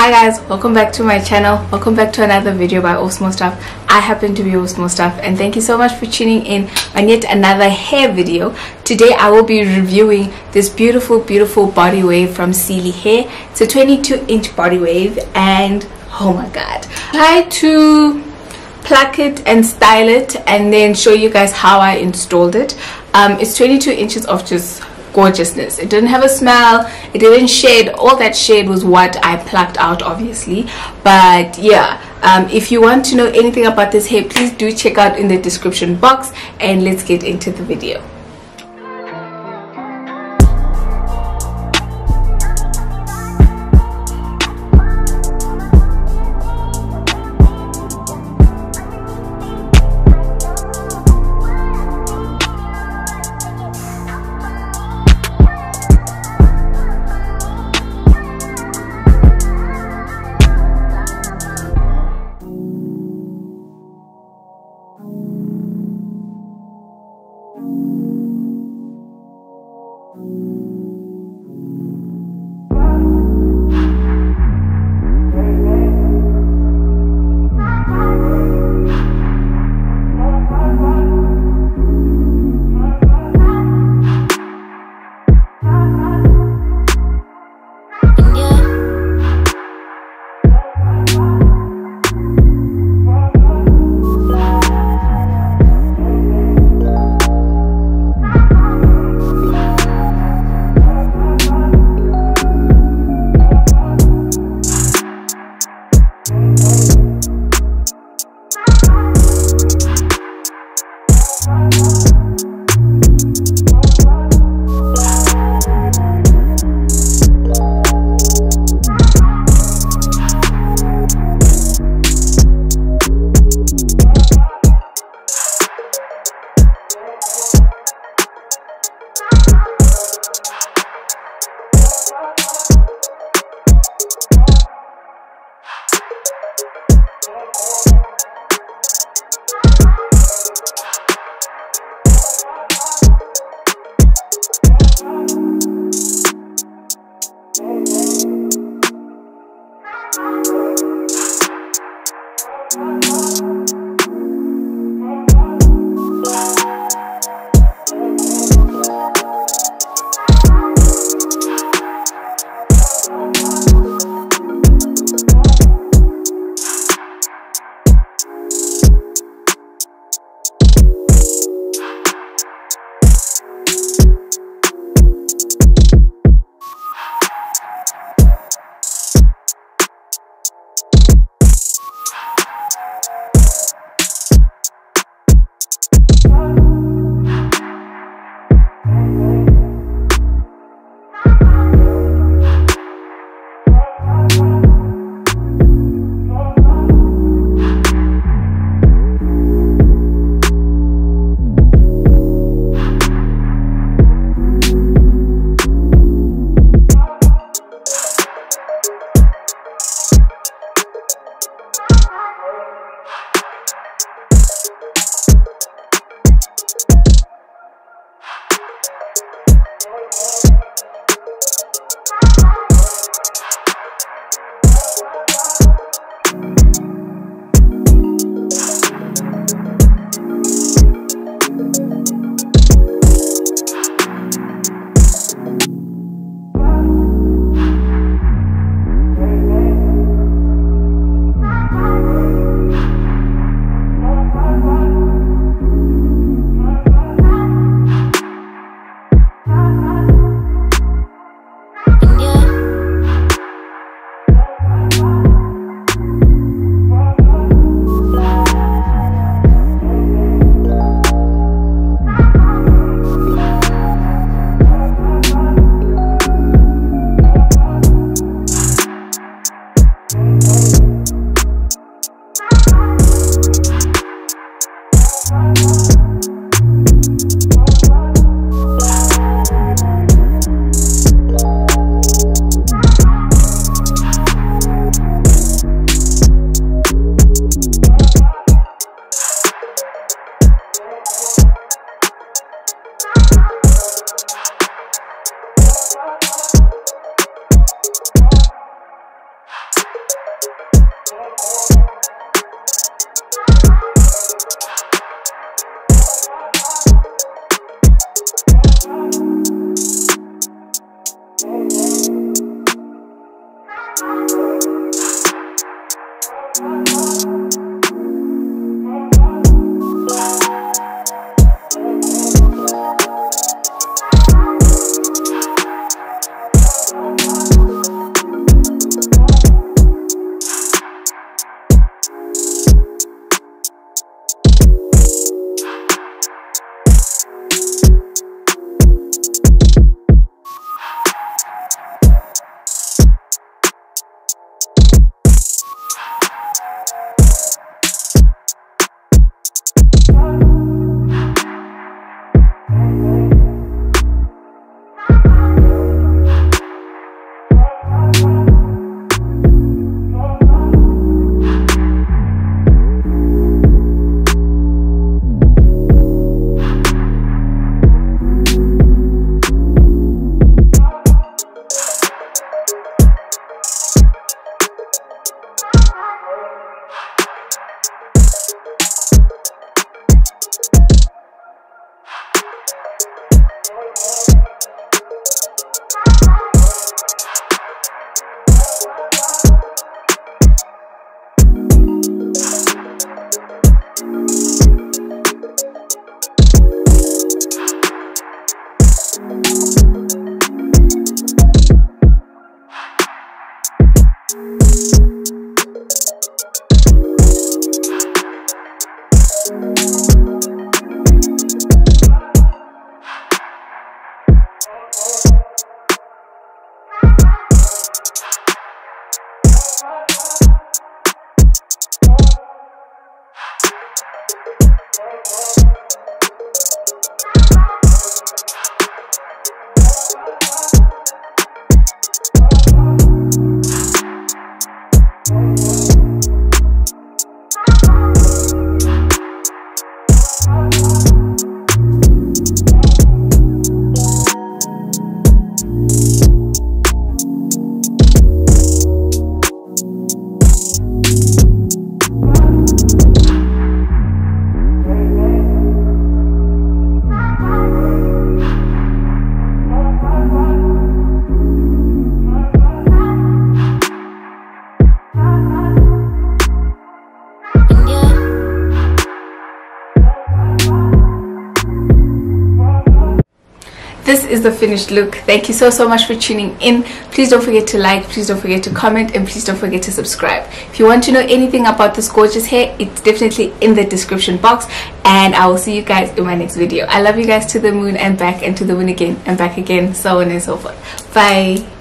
Hi guys, welcome back to my channel. Welcome back to another video by Osmo Stuff. I happen to be Osmo Stuff, and thank you so much for tuning in on yet another hair video. Today I will be reviewing this beautiful body wave from CelieHair. It's a 22-inch body wave, and oh my god, I tried to pluck it and style it and then show you guys how I installed it. It's 22 inches of just gorgeousness. It didn't have a smell, it didn't shade. All that shade was what I plucked out, obviously. But yeah, if you want to know anything about this hair, please do check out in the description box, and let's get into the video. This is the finished look. Thank you so much for tuning in. Please don't forget to like, please don't forget to comment, and please don't forget to subscribe. If you want to know anything about this gorgeous hair, it's definitely in the description box, and I will see you guys in my next video. I love you guys to the moon and back, and to the moon again and back again, so on and so forth. Bye.